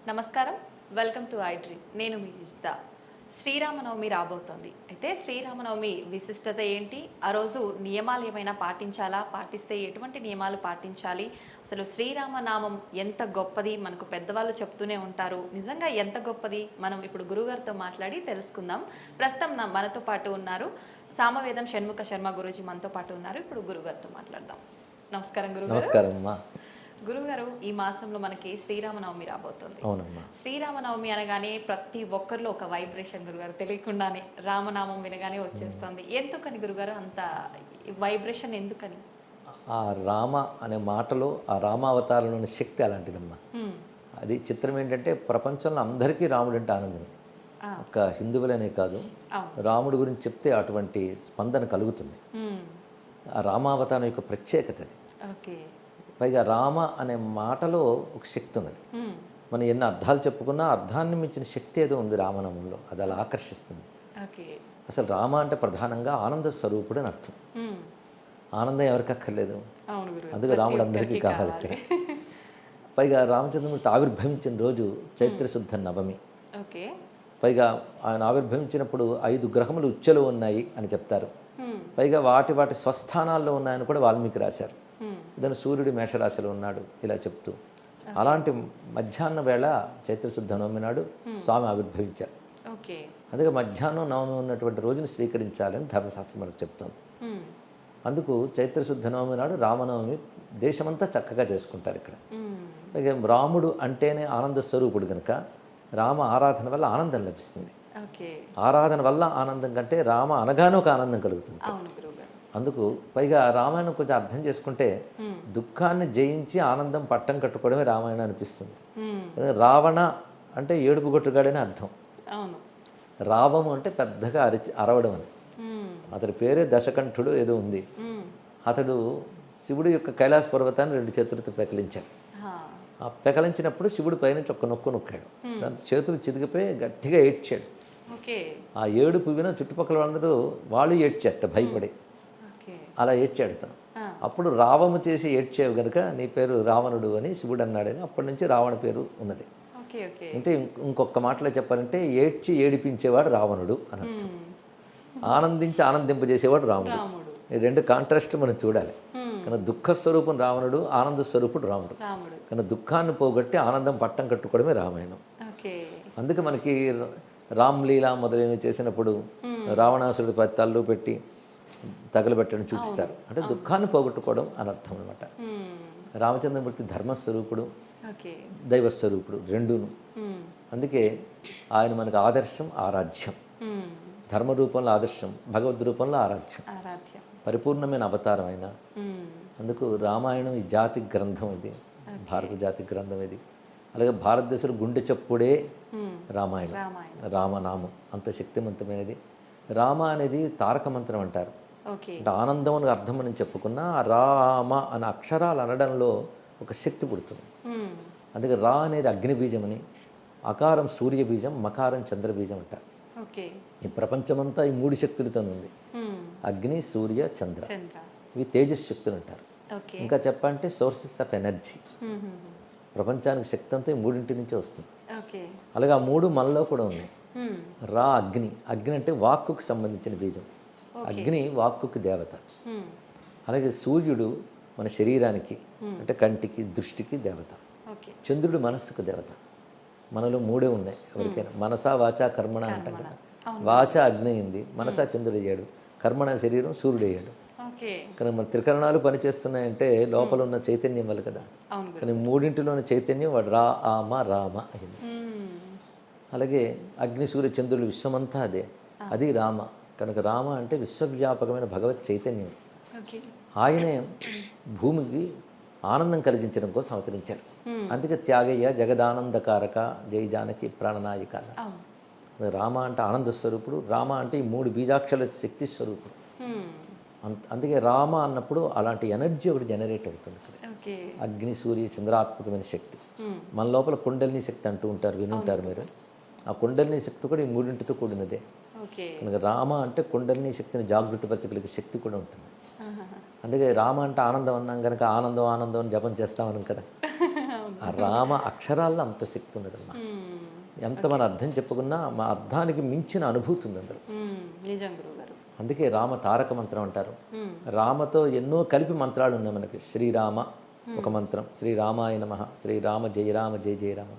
నమస్కారం, welcome to iDream. నేను మీ ఇజ్దా. శ్రీరామనవమి రాబోతోంది. అయితే శ్రీరామనవమి విశిష్టత ఏంటి? ఆ రోజు నియమాలు ఏమైనా పాటించాలా? పాటిస్తే ఎటువంటి నియమాలు పాటించాలి? అసలు శ్రీరామనామం ఎంత గొప్పది? మనకు పెద్దవాళ్ళు చెప్తూనే ఉంటారు. నిజంగా ఎంత గొప్పది? మనం ఇప్పుడు గురుగారితో మాట్లాడి తెలుసుకుందాం. ప్రస్తుతం మనతో పాటు ఉన్నారు సామవేదం షణ్ముఖ శర్మ గురూజీ మనతో పాటు ఉన్నారు. ఇప్పుడు గురుగారితో మాట్లాడదాం. నమస్కారం గురుగారు. నమస్కారం అమ్మా. గురుగారు, ఈ మాసంలో మనకి శ్రీరామనవమి రాబోతుంది. అవునమ్మా. శ్రీరామనవమి అనగానే ప్రతి ఒక్కరిలో ఒక వైబ్రేషన్ గురుగారు, తెలియకుండానే రామనామం వినగానే వచ్చేస్తుంది. ఎందుకని గురుగారు అంత వైబ్రేషన్ ఎందుకని? ఆ రామ అనే మాటలో ఆ రామావతారంలోని శక్తి అలాంటిదమ్మా. హ్మ్. అది చిత్రం ఏంటంటే ప్రపంచంలో అందరికీ రాముడు అంటే ఆనందం. ఆ, ఒక్క హిందువులనే కాదు, అవును. రాముడి గురించి చెప్తే అటువంటి స్పందన కలుగుతుంది. హ్మ్. ఆ రామావతారం యొక్క ప్రత్యేకత అది. ఓకే. పైగా రామ అనే మాటలో ఒక శక్తి ఉన్నది. హ్మ్. మనం ఎన్ని అర్థాలు చెప్పుకున్నా అర్థాన్ని మించిన శక్తి ఏదో ఉంది రామనామంలో. అది అలా ఆకర్షిస్తుంది. ఓకే. అసలు రామ అంటే ప్రధానంగా ఆనంద స్వరూపుడు అని అర్థం. హ్మ్. ఆనందం ఎవరికి అక్కర్లేదు, అవును గురుగారు. అందుకే రాముడు అందరికీ కావాలి ఇక్కడ. పైగా రామచంద్రమూర్తి ఆవిర్భవించిన రోజు చైత్రశుద్ధ నవమి. ఓకే. పైగా ఆయన ఆవిర్భవించినప్పుడు 5 గ్రహములు ఉచ్చెలో ఉన్నాయి అని చెప్తారు. హ్మ్. పైగా వాటి స్వస్థానాల్లో ఉన్నాయని కూడా వాల్మీకి రాశారు. హ్మ్. ఇతను సూర్యుడు మేషరాశిలో ఉన్నాడు ఇలా చెప్తూ. అలాంటి మధ్యాహ్న వేళ చైత్రశుద్ధ నవమి నాడు స్వామి ఆవిర్భవించారు. ఓకే. అందుకే మధ్యాహ్నం నవమి ఉన్నటువంటి రోజును స్వీకరించాలని ధర్మశాస్త్రం మనకు చెప్తుంది. హ్మ్. అందుకు చైత్రశుద్ధ నవమి నాడు రామనవమి దేశమంతా చక్కగా చేసుకుంటారు ఇక్కడ. హ్మ్. పైగా రాముడు అంటేనే ఆనంద స్వరూపుడు కనుక రామ ఆరాధన వల్ల ఆనందం లభిస్తుంది. ఓకే. ఆరాధన వల్ల ఆనందం కంటే రామ అనగానే ఒక ఆనందం కలుగుతుంది. అవును గురుగారు. అందుకు పైగా రామాయణం కొంచెం అర్థం చేసుకుంటే హ్మ్. దుఃఖాన్ని జయించి ఆనందం పట్టం కట్టుకోవడమే రామాయణం అనిపిస్తుంది. హ్మ్. రావణ అంటే ఏడుపు కొట్టుగాడని అర్థం. అవును. రావము అంటే పెద్దగా అరవడం అని. హ్మ్. అతడి పేరే దశకంఠుడు ఏదో ఉంది. హ్మ్. అతడు శివుడి యొక్క కైలాస పర్వతాన్ని 2 చేతులతో పెకలించాడు. హా. ఆ పెకలించినప్పుడు శివుడి పైనుంచి ఒక నొక్కు నొక్కాడు. దాంతో చేతులు చితికిపోయి గట్టిగా ఏడ్చాడు. ఓకే. ఆ ఏడుపు విన చుట్టుపక్కల వాళ్ళందరూ వాళ్ళు ఏడ్చారట భయపడి. ఓకే. అలా ఏడ్చాడు తను. ఆ. అప్పుడు రావము చేసి ఏడ్చావు గనుక నీ పేరు రావణుడు అని శివుడు అన్నాడని అప్పటి నుంచి రావణ పేరు ఉన్నది. ఓకే. ఓకే. అంటే ఇంకొక మాటలో చెప్పాలంటే ఏడ్చి ఏడిపించేవాడు రావణుడు అని అర్థం. హ్మ్. ఆనందించి ఆనందింపజేసేవాడు రాముడు. రాముడు. ఈ 2 కాంట్రాస్ట్ మనం చూడాలి. హ్మ్. కానీ దుఃఖ స్వరూపం రావణుడు, ఆనంద స్వరూపుడు రాముడు. రాముడు. కానీ దుఃఖాన్ని పోగొట్టి ఆనందం పట్టం కట్టుకోవడమే రామాయణం. ఓకే. అందుకే మనకి రామ్లీలా మొదలైనవి చేసినప్పుడు రావణాసురుడి తల్లు పెట్టి తగలబెట్టడం చూపిస్తారు. అంటే దుఃఖాన్ని పోగొట్టుకోవడం అని అర్థం అనమాట. హ్మ్. రామచంద్రమూర్తి ధర్మస్వరూపుడు, ఓకే. దైవస్వరూపుడు రెండును. హ్మ్. అందుకే ఆయన మనకు ఆదర్శం, ఆరాధ్యం. హ్మ్. ధర్మ రూపంలో ఆదర్శం, భగవద్ రూపంలో ఆరాధ్యం, ఆరాధ్యం. పరిపూర్ణమైన అవతారం ఆయన. హ్మ్. అందుకు రామాయణం ఈ జాతి గ్రంథం ఇది, భారత జాతి గ్రంథం ఇది. అలాగే భారతదేశంలో గుండె చప్పుడే హ్మ్. రామాయణం, రామాయణం. రామనామం అంత శక్తివంతమైనది. రామ అనేది తారక మంత్రం అంటారు. ఓకే. అంటే ఆనందం అని అర్థం అని చెప్పుకున్న రామ అనే అక్షరాలు అనడంలో ఒక శక్తి పుడుతుంది. హ్మ్. అందుకే రా అనేది అగ్ని బీజమని, అకారం సూర్య బీజం, మకారం చంద్ర బీజం అంటారు. ఓకే. ఈ ప్రపంచమంతా ఈ 3 శక్తులతో ఉంది. హ్మ్. అగ్ని, సూర్య, చంద్ర. చంద్ర. ఇవి తేజస్ శక్తులు అంటారు. ఓకే. ఇంకా చెప్పాలంటే సోర్సెస్ ఆఫ్ ఎనర్జీ. హ్మ్. హ్మ్. ప్రపంచానికి శక్తి అంతా ఈ 3 నుంచే వస్తుంది. ఓకే. అలాగే ఆ 3 మనలో కూడా ఉన్నాయి. హ్మ్. రా అగ్ని, అగ్ని అంటే వాక్కుకు సంబంధించిన బీజం. అగ్ని వాక్కుకి దేవత. హ్మ్. అలాగే సూర్యుడు మన శరీరానికి అంటే కంటికి, దృష్టికి దేవత. ఓకే. చంద్రుడు మనస్సుకు దేవత. మనలో 3 ఉన్నాయి ఎవరికైనా. మనసా వాచా కర్మణ అంటాం కదా. వాచ అగ్ని అయింది, మనసా చంద్రుడు అయ్యాడు, కర్మణ శరీరం సూర్యుడు అయ్యాడు. ఓకే. కానీ మన త్రికరణాలు పనిచేస్తున్నాయంటే లోపల ఉన్న చైతన్యం వల్ల కదా. అవును గురు. కానీ 3లోని చైతన్యం వాడు రామ అయింది. హ్మ్. అలాగే అగ్ని, సూర్య, చంద్రుడు విశ్వమంతా అదే, అది రామ. కనుక రామ అంటే విశ్వవ్యాపకమైన భగవత్ చైతన్యం. ఓకే. ఆయనే భూమికి ఆనందం కలిగించడం కోసం అవతరించాడు. హ్మ్. అందుకే త్యాగయ్య జగదానందకారక జై జానకి ప్రాణనాయిక. అవును. రామ అంటే ఆనంద స్వరూపుడు, రామ అంటే ఈ 3 బీజాక్షల శక్తి స్వరూపుడు. హ్మ్. అందుకే రామ అన్నప్పుడు అలాంటి ఎనర్జీ ఒకటి జనరేట్ అవుతుంది ఇక్కడ. ఓకే. అగ్ని, సూర్య, చంద్రాత్మకమైన శక్తి. హ్మ్. మన లోపల కుండలిని శక్తి అంటూ ఉంటారు, వినుంటారు మీరు. ఆ కుండలిని శక్తి కూడా ఈ 3తో కూడినదే. ఓకే. కనుక రామ అంటే కుండలిని శక్తిని జాగృతపరచగలిగే శక్తి కూడా ఉంటుంది. ఆహాహా. అందుకే రామ అంటే ఆనందం అన్నాం కనుక ఆనందం ఆనందం అని జపం చేస్తామని కదా. ఆ రామ అక్షరాల్లో అంత శక్తి ఉన్నదమ్మా. ఎంత మన అర్థం చెప్పుకున్నా మా అర్థానికి మించిన అనుభూతి ఉంది అందులో. నిజం గురుగారు. అందుకే రామ తారక మంత్రం అంటారు. రామతో ఎన్నో కలిపి మంత్రాలు ఉన్నాయి మనకి. శ్రీరామ ఒక మంత్రం, శ్రీరామాయ నమః, శ్రీరామ జయ రామ జయ జయ రామ.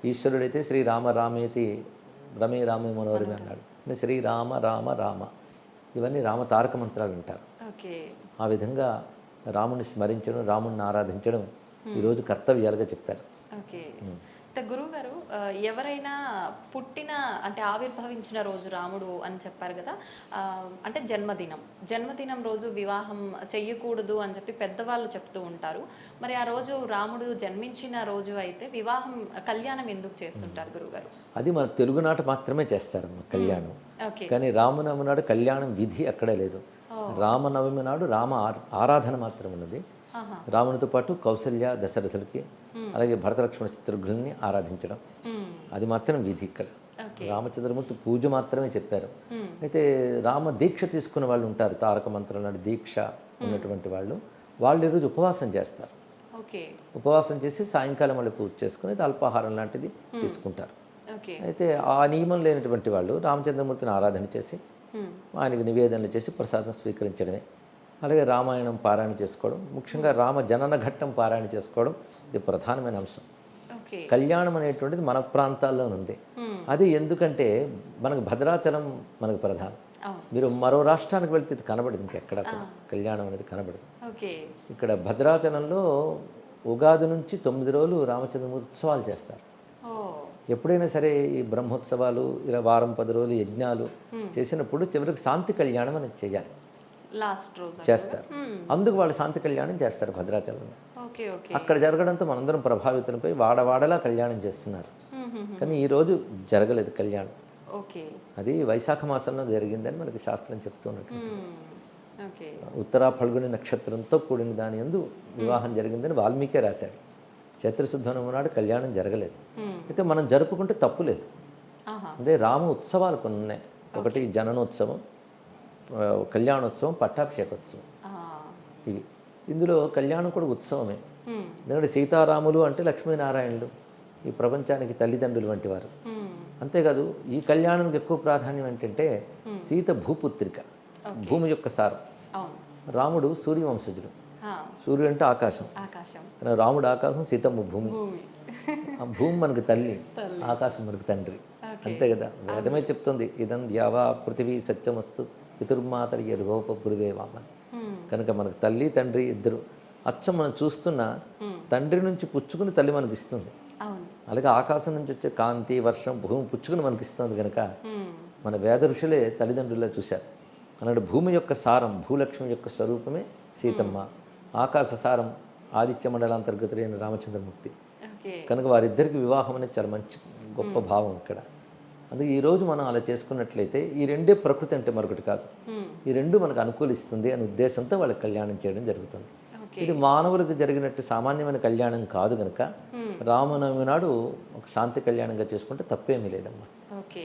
ఈశ్వరుడైతే శ్రీరామ రామేతి రమే రామే మనోరమే అన్నాడు. శ్రీరామ రామ రామ, ఇవన్నీ రామ తారక మంత్రాలు అంటారు. ఓకే. ఆ విధంగా రాముని స్మరించడం, రాముడిని ఆరాధించడం ఈరోజు కర్తవ్యాలుగా చెప్పారు. ఓకే. గురువు గారు, ఎవరైనా పుట్టిన అంటే ఆవిర్భవించిన రోజు రాముడు అని చెప్పారు కదా, అంటే జన్మదినం రోజు వివాహం చెయ్యకూడదు అని చెప్పి పెద్దవాళ్ళు చెప్తూ ఉంటారు. మరి ఆ రోజు రాముడు జన్మించిన రోజు అయితే వివాహం కళ్యాణం ఎందుకు చేస్తుంటారు గురువుగారు? అది మన తెలుగునాట మాత్రమే చేస్తారమ్మా కళ్యాణం. కానీ రామనవమి నాడు కళ్యాణం విధి అక్కడే లేదు. రామనవమి నాడు రామ ఆరాధన మాత్రం ఉన్నది. రామునితో పాటు కౌసల్య దశరథులకి, అలాగే భరతలక్ష్మణ శత్రుఘ్నుల్ని ఆరాధించడం, అది మాత్రం విధి. ఇక్కడ రామచంద్రమూర్తి పూజ మాత్రమే చెప్పారు. అయితే రామ దీక్ష తీసుకున్న వాళ్ళు ఉంటారు, తారక మంత్రం లాంటి దీక్ష ఉన్నటువంటి వాళ్ళు ఈరోజు ఉపవాసం చేస్తారు. ఉపవాసం చేసి సాయంకాలం వాళ్ళు పూజ చేసుకుని అల్పాహారం లాంటిది తీసుకుంటారు. అయితే ఆ నియమం లేనటువంటి వాళ్ళు రామచంద్రమూర్తిని ఆరాధన చేసి ఆయనకి నివేదనలు చేసి ప్రసాదం స్వీకరించడమే. అలాగే రామాయణం పారాయణ చేసుకోవడం, ముఖ్యంగా రామ జనన ఘట్టం పారాయణ చేసుకోవడం ఇది ప్రధానమైన అంశం. కళ్యాణం అనేటువంటిది మన ప్రాంతాల్లో ఉంది. అది ఎందుకంటే మనకు భద్రాచలం మనకు ప్రధానం. మీరు మరో రాష్ట్రానికి వెళ్తే ఇది కనబడదు, ఇంకెక్కడ కళ్యాణం అనేది కనబడదు. ఇక్కడ భద్రాచలంలో ఉగాది నుంచి 9 రోజులు రామచంద్రమూర్తి ఉత్సవాలు చేస్తారు. ఎప్పుడైనా సరే ఈ బ్రహ్మోత్సవాలు ఇలా వారం 10 రోజులు యజ్ఞాలు చేసినప్పుడు చివరికి శాంతి కళ్యాణం అనేది చేయాలి, చేస్తారు. అందుకు వాళ్ళు శాంతి కళ్యాణం చేస్తారు భద్రాచలంలో. అక్కడ జరగడంతో మనందరం ప్రభావితులపై వాడవాడలా కళ్యాణం చేస్తున్నారు. కానీ ఈరోజు జరగలేదు కళ్యాణం. అది వైశాఖ మాసంలో జరిగిందని మనకి శాస్త్రం చెప్తున్నట్టు. ఉత్తరా ఫల్గుని నక్షత్రంతో కూడిన దాని యందు వివాహం జరిగిందని వాల్మీకే రాశాడు. చైత్రశుద్ధ నాడు కళ్యాణం జరగలేదు. అయితే మనం జరుపుకుంటే తప్పు లేదు. అదే రామ ఉత్సవాలు కొన్ని ఉన్నాయి. ఒకటి జననోత్సవం, కళ్యాణోత్సవం, పట్టాభిషేకోత్సవం. ఇవి ఇందులో కళ్యాణం కూడా ఉత్సవమే. ఎందుకంటే సీతారాములు అంటే లక్ష్మీనారాయణులు, ఈ ప్రపంచానికి తల్లిదండ్రులు వంటి వారు. అంతేకాదు ఈ కళ్యాణానికి ఎక్కువ ప్రాధాన్యం ఏంటంటే సీత భూపుత్రిక, భూమి యొక్క సారం. రాముడు సూర్యవంశజుడు. సూర్యుడు అంటే ఆకాశం, రాముడు ఆకాశం, సీతమ్మ భూమి. ఆ భూమి మనకు తల్లి, ఆకాశం మనకు తండ్రి. అంతే కదా, వేదమే చెప్తుంది ఇదం ద్యావా పృథివీ సత్యమస్తు పితుర్మాతరి యదుగోప గురువే వామన్. కనుక మనకు తల్లి తండ్రి ఇద్దరు. అచ్చం మనం చూస్తున్న తండ్రి నుంచి పుచ్చుకుని తల్లి మనకి ఇస్తుంది. అలాగే ఆకాశం నుంచి వచ్చే కాంతి, వర్షం, భూమి పుచ్చుకుని మనకి ఇస్తుంది. కనుక మన వేద ఋషులే తల్లిదండ్రుల్లో చూశారు. అలాంటి భూమి యొక్క సారం, భూలక్ష్మి యొక్క స్వరూపమే సీతమ్మ. ఆకాశ సారం ఆదిత్య మండలాంతర్గతులైన రామచంద్రమూర్తి. కనుక వారిద్దరికి వివాహం అనేది చాలా మంచి గొప్ప భావం ఇక్కడ. అందుకే ఈరోజు మనం అలా చేసుకున్నట్లయితే ఈ రెండే ప్రకృతి అంటే మరొకటి కాదు, ఈ రెండు మనకు అనుకూలిస్తుంది అనే ఉద్దేశంతో వాళ్ళకి కళ్యాణం చేయడం జరుగుతుంది. ఇది మానవులకు జరిగినట్టు సామాన్యమైన కళ్యాణం కాదు కనుక రామనవమి నాడు ఒక శాంతి కళ్యాణంగా చేసుకుంటే తప్పేమీ లేదమ్మా.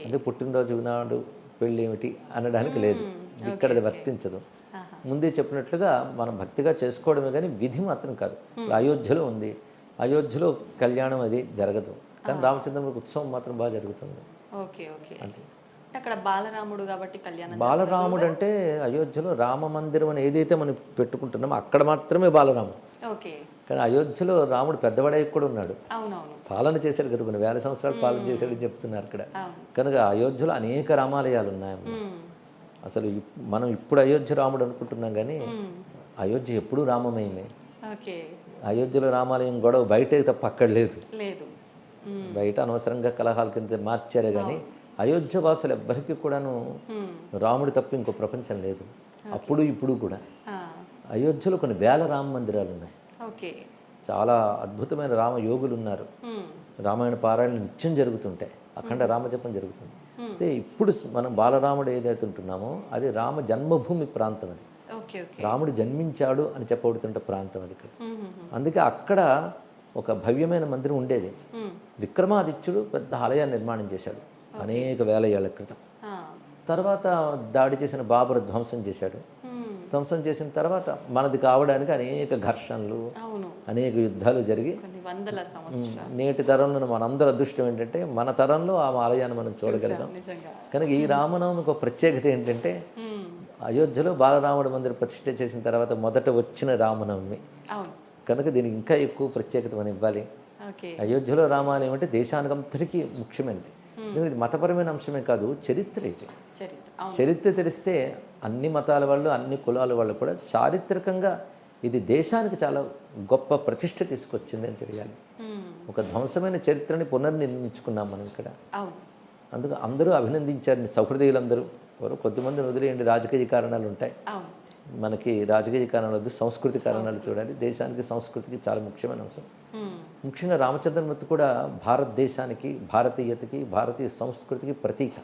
అంటే పుట్టినరోజు నాడు పెళ్ళి ఏమిటి అనడానికి లేదు, ఇక్కడ అది వర్తించదు. ముందే చెప్పినట్లుగా మనం భక్తిగా చేసుకోవడమే కానీ విధి మాత్రం కాదు. అయోధ్యలో ఉంది, అయోధ్యలో కళ్యాణం అది జరగదు, కానీ రామచంద్రమూర్తి ఉత్సవం మాత్రం బాగా జరుగుతుంది. అక్కడ బాలరాముడు కాబట్టి కళ్యాణం. బాలరాముడు అంటే అయోధ్యలో రామ మందిరం అని ఏదైతే మనం పెట్టుకుంటున్నామో అక్కడ మాత్రమే బాలరాముడు. కానీ అయోధ్యలో రాముడు పెద్దవాడై కూడా ఉన్నాడు, పాలన చేశాడు కదా, కొన్ని వేల సంవత్సరాలు పాలన చేశాడని చెప్తున్నారు ఇక్కడ. కనుక అయోధ్యలో అనేక రామాలయాలు ఉన్నాయమ్మా. అసలు మనం ఇప్పుడు అయోధ్య రాముడు అనుకుంటున్నాం కానీ అయోధ్య ఎప్పుడూ రామమయమే. అయోధ్యలో రామాలయం గొడవ బయటే తప్ప అక్కడ లేదు. బయట అనవసరంగా కలహాల కింద మార్చారే కానీ అయోధ్య వాసులు ఎవ్వరికీ కూడాను రాముడి తప్ప ఇంకో ప్రపంచం లేదు. అప్పుడు ఇప్పుడు కూడా అయోధ్యలో కొన్ని వేల రామ మందిరాలు ఉన్నాయి. చాలా అద్భుతమైన రామ యోగులు ఉన్నారు. రామాయణ పారాయణలు నిత్యం జరుగుతుంటాయి, అఖండ రామజపం జరుగుతుంది. అయితే ఇప్పుడు మనం బాలరాముడు ఏదైతే ఉంటున్నామో అది రామ జన్మభూమి ప్రాంతం. అది రాముడు జన్మించాడు అని చెప్పబడుతుంటే ప్రాంతం అది ఇక్కడ. అందుకే అక్కడ ఒక భవ్యమైన మందిరం ఉండేది. విక్రమాదిత్యుడు పెద్ద ఆలయాన్ని నిర్మాణం చేశాడు అనేక వేల ఏళ్ల క్రితం. తర్వాత దాడి చేసిన బాబరు ధ్వంసం చేశాడు. ధ్వంసం చేసిన తర్వాత మనది కావడానికి అనేక ఘర్షణలు అనేక యుద్ధాలు జరిగి కొన్ని వందల సంవత్సరాలు నేటి తరంలో మనందరి అదృష్టం ఏంటంటే మన తరంలో ఆ ఆలయాన్ని మనం చూడగలిగాం. నిజంగా. కనుక ఈ రామనవమికి ఒక ప్రత్యేకత ఏంటంటే అయోధ్యలో బాలరాముడి మందిరం ప్రతిష్ఠ చేసిన తర్వాత మొదట వచ్చిన రామనవమి. అవును. కనుక దీనికి ఇంకా ఎక్కువ ప్రత్యేకత మనం ఇవ్వాలి. ఓకే. అయోధ్యలో రామాలయం అంటే దేశానికి అంతటికీ ముఖ్యమైనది. ఎందుకంటే ఇది మతపరమైన అంశమే కాదు, చరిత్ర ఇది. చరిత్ర తెలిస్తే అన్ని మతాల వాళ్ళు అన్ని కులాల వాళ్ళు కూడా చారిత్రకంగా ఇది దేశానికి చాలా గొప్ప ప్రతిష్ట తీసుకొచ్చింది అని తెలియాలి. ఒక ధ్వంసమైన చరిత్రని పునర్నిర్మించుకున్నాం మనం ఇక్కడ. అందుకు అందరూ అభినందించారు, సహృదయులందరూ. కొద్దిమందిని వదిలేయండి, రాజకీయ కారణాలు ఉంటాయి. మనకి రాజకీయ కారణాలు వద్దు, సంస్కృతి కారణాలు చూడాలి. దేశానికి సంస్కృతికి చాలా ముఖ్యమైన అంశం. ముఖ్యంగా రామచంద్రమూర్తి కూడా భారతదేశానికి, భారతీయతకి, భారతీయ సంస్కృతికి ప్రతీక.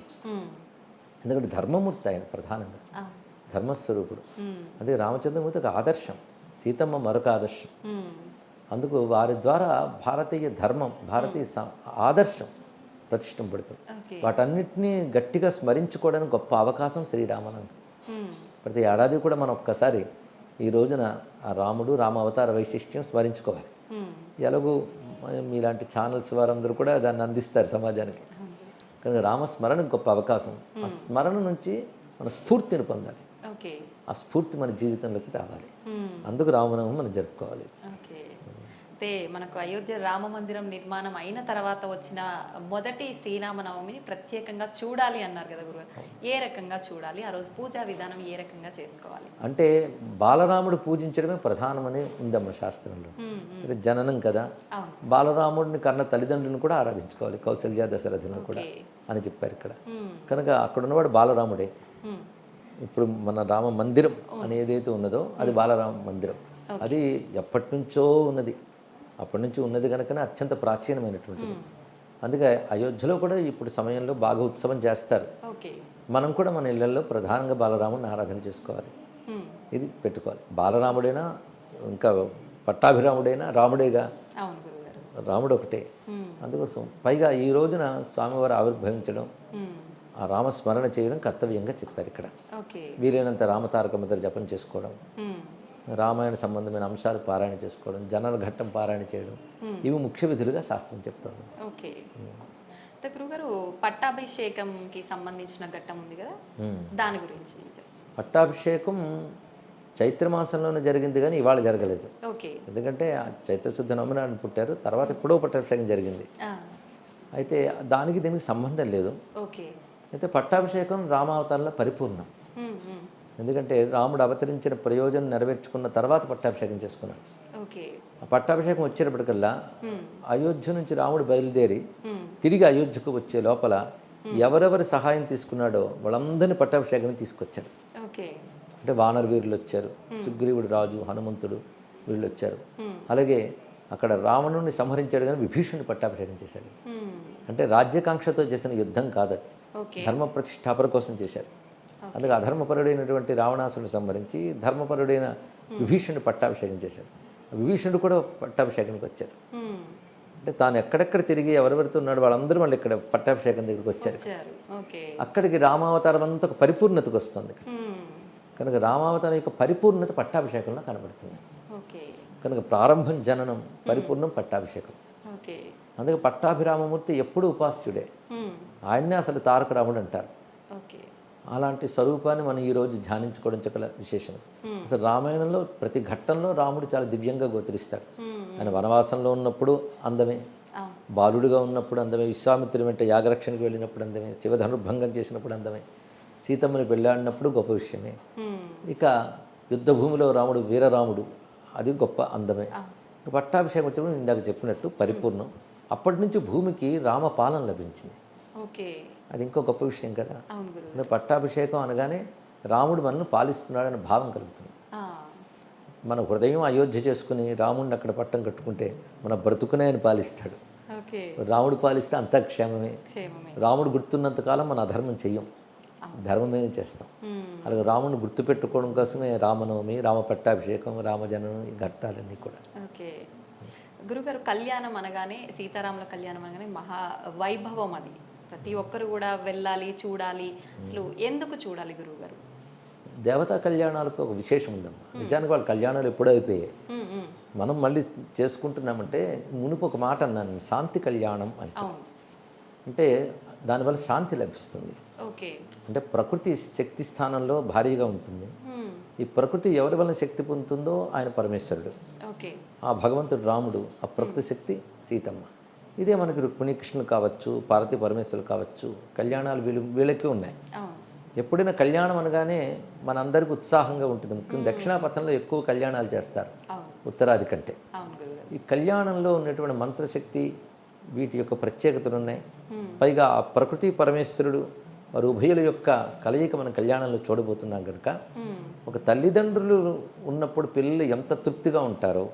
ఎందుకంటే ధర్మమూర్తి ఆయన ప్రధానంగా, ధర్మస్వరూపుడు. అదే రామచంద్రమూర్తి ఒక ఆదర్శం, సీతమ్మ మరొక ఆదర్శం. అందుకు వారి ద్వారా భారతీయ ధర్మం, భారతీయ ఆదర్శం ప్రతిష్ఠింపబడుతుంది. వాటన్నిటినీ గట్టిగా స్మరించుకోవడానికి గొప్ప అవకాశం శ్రీరామనవమి. ప్రతి ఏడాది కూడా మనం ఒక్కసారి ఈ రోజున ఆ రాముడు, రామ అవతార వైశిష్ట్యం స్మరించుకోవాలి. ఎలాగూ మీలాంటి ఛానల్స్ వారందరూ కూడా దాన్ని అందిస్తారు సమాజానికి. కనుక రామస్మరణకు గొప్ప అవకాశం. ఆ స్మరణ నుంచి మన స్ఫూర్తిని పొందాలి. ఆ స్ఫూర్తి మన జీవితంలోకి రావాలి. అందుకు రామనవమి మనం జరుపుకోవాలి. అయితే మనకు అయోధ్య రామ మందిరం నిర్మాణం అయిన తర్వాత వచ్చిన మొదటి శ్రీరామనవమిని ప్రత్యేకంగా చూడాలి అన్నారు కదా గురుగారు. ఏ రకంగా చూడాలి? ఆ రోజు పూజా విధానం ఏ రకంగా చేసుకోవాలి? అంటే బాలరాముడు పూజించడమే ప్రధానమని ఉందమ్మ శాస్త్రంలో. జననం కదా, బాలరాముడిని కన్న తల్లిదండ్రులను కూడా ఆరాధించుకోవాలి, కౌసల్య దశరథులను కూడా అని చెప్పారు ఇక్కడ. కనుక అక్కడ ఉన్నవాడు బాలరాముడే. ఇప్పుడు మన రామ మందిరం అని ఏదైతే ఉన్నదో అది బాలరామ మందిరం. అది ఎప్పటి నుంచో ఉన్నది, అప్పటి నుంచి ఉన్నది కనుకనే అత్యంత ప్రాచీనమైనటువంటిది. అందుకే అయోధ్యలో కూడా ఇప్పుడు సమయంలో బాగా ఉత్సవం చేస్తారు. మనం కూడా మన ఇళ్లలో ప్రధానంగా బాలరాముడిని ఆరాధన చేసుకోవాలి. ఇది పెట్టుకోవాలి. బాలరాముడైనా ఇంకా పట్టాభిరాముడైనా రాముడేగా, రాముడు ఒకటే. అందుకోసం పైగా ఈ రోజున స్వామివారు ఆవిర్భవించడం, ఆ రామస్మరణ చేయడం కర్తవ్యంగా చెప్పారు ఇక్కడ. వీలైనంత రామతారక మంత్ర జపం చేసుకోవడం, రామాయణ సంబంధమైన అంశాలు పారాయణ చేసుకోవడం, జనన ఘట్టం పారాయణ చేయడం, ఇవి ముఖ్య విధులుగా శాస్త్రం చెప్తుంది. ఓకే. గురుగారు, పట్టాభిషేకంకి సంబంధించిన ఘట్టం ఉంది కదా, దాని గురించి. పట్టాభిషేకం చైత్రమాసంలోనే జరిగింది కానీ ఇవాళ జరగలేదు. ఎందుకంటే చైత్రశుద్ధ నవమి నాడు పుట్టారు, తర్వాత ఎప్పుడో పట్టాభిషేకం జరిగింది. అయితే దానికి దీనికి సంబంధం లేదు. అయితే పట్టాభిషేకం రామావతారంలో పరిపూర్ణం. ఎందుకంటే రాముడు అవతరించిన ప్రయోజనం నెరవేర్చుకున్న తర్వాత పట్టాభిషేకం చేసుకున్నాడు. ఆ పట్టాభిషేకం వచ్చేటప్పటికల్లా అయోధ్య నుంచి రాముడు బయలుదేరి తిరిగి అయోధ్యకు వచ్చే లోపల ఎవరెవరి సహాయం తీసుకున్నాడో వాళ్ళందరినీ పట్టాభిషేకాన్ని తీసుకొచ్చాడు. అంటే వానర వీరులు వచ్చారు, సుగ్రీవుడు రాజు, హనుమంతుడు వీళ్ళు వచ్చారు. అలాగే అక్కడ రావణుడిని సంహరించాడు కానీ విభీషణుని పట్టాభిషేకం చేశాడు. అంటే రాజ్యాకాంక్షతో చేసిన యుద్ధం కాదది, ధర్మ ప్రతిష్టాపన కోసం చేశాడు. అందుకే అధర్మపరుడైనటువంటి రావణాసుని సంహరించి ధర్మపరుడైన విభీషణుడు పట్టాభిషేకం చేశాడు. విభీషణుడు కూడా పట్టాభిషేకానికి వచ్చాడు. అంటే తాను ఎక్కడెక్కడ తిరిగి ఎవరెవరితో ఉన్నాడు వాళ్ళందరూ మళ్ళీ ఇక్కడ పట్టాభిషేకం దగ్గరికి వచ్చారు. అక్కడికి రామావతారం అంతా ఒక పరిపూర్ణతకు వస్తుంది. కనుక రామావతారం యొక్క పరిపూర్ణత పట్టాభిషేకంలో కనబడుతుంది. కనుక ప్రారంభం జననం, పరిపూర్ణం పట్టాభిషేకం. అందుకే పట్టాభిరామమూర్తి ఎప్పుడూ ఉపాస్యుడే. ఆయన్నే అసలు తారక రాముడు అంటారు. అలాంటి స్వరూపాన్ని మనం ఈరోజు ధ్యానించుకోవడం చాలా విశేషం. అసలు రామాయణంలో ప్రతి ఘట్టంలో రాముడు చాలా దివ్యంగా గోచరిస్తాడు. ఆయన వనవాసంలో ఉన్నప్పుడు అందమే, బాలుడుగా ఉన్నప్పుడు అందమే, విశ్వామిత్రుడి వెంట యాగరక్షణకు వెళ్ళినప్పుడు అందమే, శివధనుర్భంగం చేసినప్పుడు అందమే, సీతమ్మని పెళ్ళాడినప్పుడు గొప్ప విషయమే. ఇక యుద్ధభూమిలో రాముడు వీరరాముడు, అది గొప్ప అందమే. పట్టాభిషేకం వచ్చినప్పుడు ఇందాక చెప్పినట్టు పరిపూర్ణం. అప్పటి నుంచి భూమికి రామపాలన లభించింది. అది ఇంకో గొప్ప విషయం కదా. పట్టాభిషేకం అనగానే రాముడు మనల్ని పాలిస్తున్నాడని భావం కలుగుతుంది. మన హృదయం అయోధ్య చేసుకుని రాముడిని అక్కడ పట్టం కట్టుకుంటే మన బ్రతుకునే ఆయన పాలిస్తాడు. రాముడు పాలిస్తే అంతా క్షేమమే. రాముడు గుర్తున్నంతకాలం మన అధర్మం చెయ్యం, ధర్మమే చేస్తాం. అలాగే రాముడిని గుర్తుపెట్టుకోవడం కోసమే రామనవమి, రామ పట్టాభిషేకం, రామజననం, ఈ ఘట్టాలన్నీ కూడా. గురుగారు, కళ్యాణం అనగానే, సీతారాముల కళ్యాణం అనగానే మహా వైభవం. అది ప్రతి ఒక్కరు కూడా వెళ్ళాలి, చూడాలి. అసలు ఎందుకు చూడాలి గురువుగారు? దేవతా కళ్యాణాలకు ఒక విశేషం ఉందమ్మా. నిజానికి వాళ్ళ కళ్యాణాలు ఎప్పుడూ అయిపోయాయి. మనం మళ్ళీ చేసుకుంటున్నామంటే మునుపు ఒక మాట అన్నాను, శాంతి కళ్యాణం అంటే. అవును. అంటే దానివల్ల శాంతి లభిస్తుంది. ఓకే. అంటే ప్రకృతి శక్తి స్థానంలో భారీగా ఉంటుంది. హ్మ్. ఈ ప్రకృతి ఎవరి వల్ల శక్తి పొందుతుందో ఆయన పరమేశ్వరుడు, ఓకే. ఆ భగవంతుడు రాముడు, ఆ ప్రకృతి శక్తి సీతమ్మ. ఇదే మనకి రుక్మిణీ కృష్ణులు కావచ్చు, పార్వతీ పరమేశ్వరులు కావచ్చు, కళ్యాణాలు వీళ్ళకి ఉన్నాయి. అవును. ఎప్పుడైనా కళ్యాణం అనగానే మనందరికీ ఉత్సాహంగా ఉంటుంది. ముఖ్యంగా దక్షిణాపథంలో ఎక్కువ కళ్యాణాలు చేస్తారు అవును. ఉత్తరాది కంటే. అవును గురుగారు. ఈ కళ్యాణంలో ఉన్నటువంటి మంత్రశక్తి, వీటి యొక్క ప్రత్యేకతలు ఉన్నాయి. హ్మ్. పైగా ఆ ప్రకృతి పరమేశ్వరుడు వారు ఉభయుల యొక్క కలయిక మనం కళ్యాణంలో చూడబోతున్నాం కనుక, హ్మ్. ఒక తల్లిదండ్రులు ఉన్నప్పుడు పిల్లలు ఎంత తృప్తిగా ఉంటారో,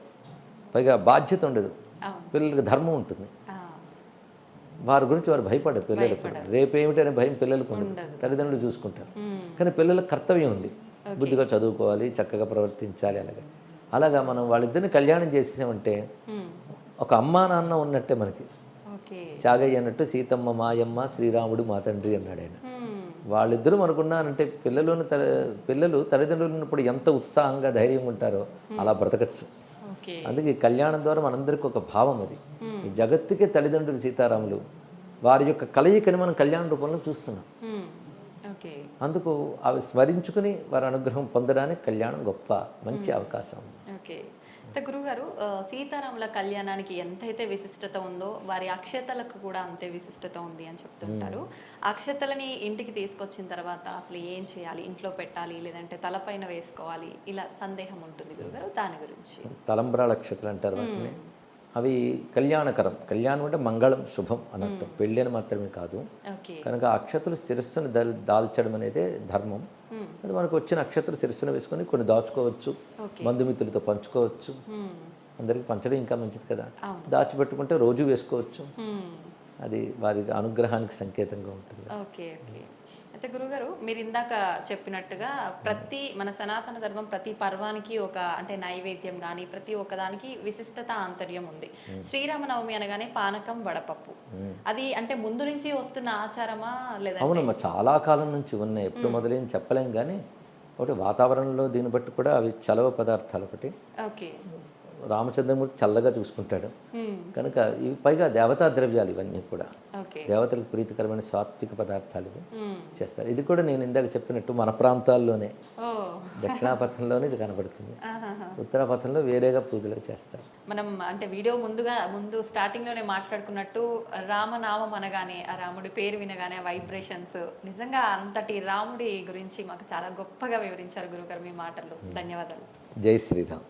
పైగా బాధ్యత ఉండదు, అవును. పిల్లలకి ధర్మం ఉంటుంది. ఆ, వారి గురించి వారు భయపడరు. పిల్లలకు రేపేమిటనే భయం పిల్లలకు ఉండదు, ఉండదు. తల్లిదండ్రులు చూసుకుంటారు. హ్మ్. కానీ పిల్లలకు కర్తవ్యం ఉంది, బుద్ధిగా చదువుకోవాలి, చక్కగా ప్రవర్తించాలి. అలాగా మనం వాళ్ళిద్దరిని కళ్యాణం చేసామంటే హ్మ్. ఒక అమ్మా నాన్న ఉన్నట్టే మనకి. ఓకే. చాగయ్య అన్నట్టు సీతమ్మ మాయమ్మ, శ్రీరాముడు మా తండ్రి అన్నాడు ఆయన. హ్మ్. వాళ్ళిద్దరూ మనకున్నారంటే పిల్లలు తల్లిదండ్రులు ఉన్నప్పుడు ఎంత ఉత్సాహంగా ధైర్యంగా ఉంటారో అలా బ్రతకచ్చు. ఓకే. అందుకే ఈ కళ్యాణం ద్వారా మనందరికీ ఒక భావం అది. హ్మ్. ఈ జగత్తుకే తల్లిదండ్రులు సీతారాములు, వారి యొక్క కలయికని మనం కళ్యాణ రూపంలో చూస్తున్నాం. హ్మ్. ఓకే. అందుకు అవి స్మరించుకుని వారి అనుగ్రహం పొందడానికి కళ్యాణం గొప్ప మంచి అవకాశం. ఓకే. అయితే గురుగారు, సీతారాముల కళ్యాణానికి ఎంతైతే విశిష్టత ఉందో వారి అక్షతలకు కూడా అంతే విశిష్టత ఉంది అని చెప్తుంటారు. అక్షతలని ఇంటికి తీసుకొచ్చిన తర్వాత అసలు ఏం చేయాలి, ఇంట్లో పెట్టాలి లేదంటే తలపైన వేసుకోవాలి, ఇలా సందేహం ఉంటుంది గురుగారు, దాని గురించి. తలంబ్రాల నక్షత్రాలు అంటారు వాటిని. అవి కళ్యాణకరం. కళ్యాణం అంటే మంగళం, శుభం అన్నర్థం, పెళ్ళి అని మాత్రమే కాదు. ఓకే. కనుక ఆ అక్షతలు శిరస్సును దాల్చడం అనేది ధర్మం. హ్మ్. అది మనకు వచ్చిన అక్షతలు శిరస్సును వేసుకొని కొన్ని దాచుకోవచ్చు, ఓకే. బంధుమిత్రులతో పంచుకోవచ్చు. హ్మ్. అందరికి పంచడం ఇంకా మంచిది కదా. అవును. దాచిపెట్టుకుంటే రోజు వేసుకోవచ్చు. హ్మ్. అది వారి అనుగ్రహానికి సంకేతంగా ఉంటుంది. ఓకే. ఓకే. అయితే గురుగారు, మీరు ఇందాక చెప్పినట్టుగా మన సనాతన ధర్మం ప్రతి పర్వానికి ఒక అంటే నైవేద్యం కానీ ప్రతి ఒక్కదానికి విశిష్టత ఆంతర్యం ఉంది. శ్రీరామనవమి అనగానే పానకం, వడపప్పు, అది అంటే ముందు నుంచి వస్తున్న ఆచారమా లేదా? అవునమ్మా, చాలా కాలం నుంచి ఉన్నాయి. ఎప్పుడు మొదలైన చెప్పలేం కానీ ఒకటి వాతావరణంలో దీన్ని బట్టి కూడా అవి చలవ పదార్థాలు. ఒకటి ఓకే. రామచంద్రమూర్తి చల్లగా చూసుకుంటాడు హ్మ్. కనుక ఇవి, పైగా దేవతా ద్రవ్యాలు ఇవన్నీ కూడా ఓకే. దేవతలకు ప్రీతికరమైన సాత్విక పదార్థాలు ఇవి హ్మ్. చేస్తారు. ఇది కూడా నేను ఇందాక చెప్పినట్టు మన ప్రాంతాల్లోనే, ఓ. దక్షిణాపథంలోనే ఇది కనబడుతుంది. ఆహాహా. ఉత్తరాపథంలో వేరేగా పూజలు చేస్తారు. మనం అంటే వీడియో ముందు స్టార్టింగ్ లోనే మాట్లాడుకున్నట్టు రామనామం అనగానే ఆ రాముడి పేరు వినగానే వైబ్రేషన్స్, నిజంగా అంతటి రాముడి గురించి మాకు చాలా గొప్పగా వివరించారు గురుగారు మీ మాటల్లో. ధన్యవాదాలు. జై శ్రీరామ్.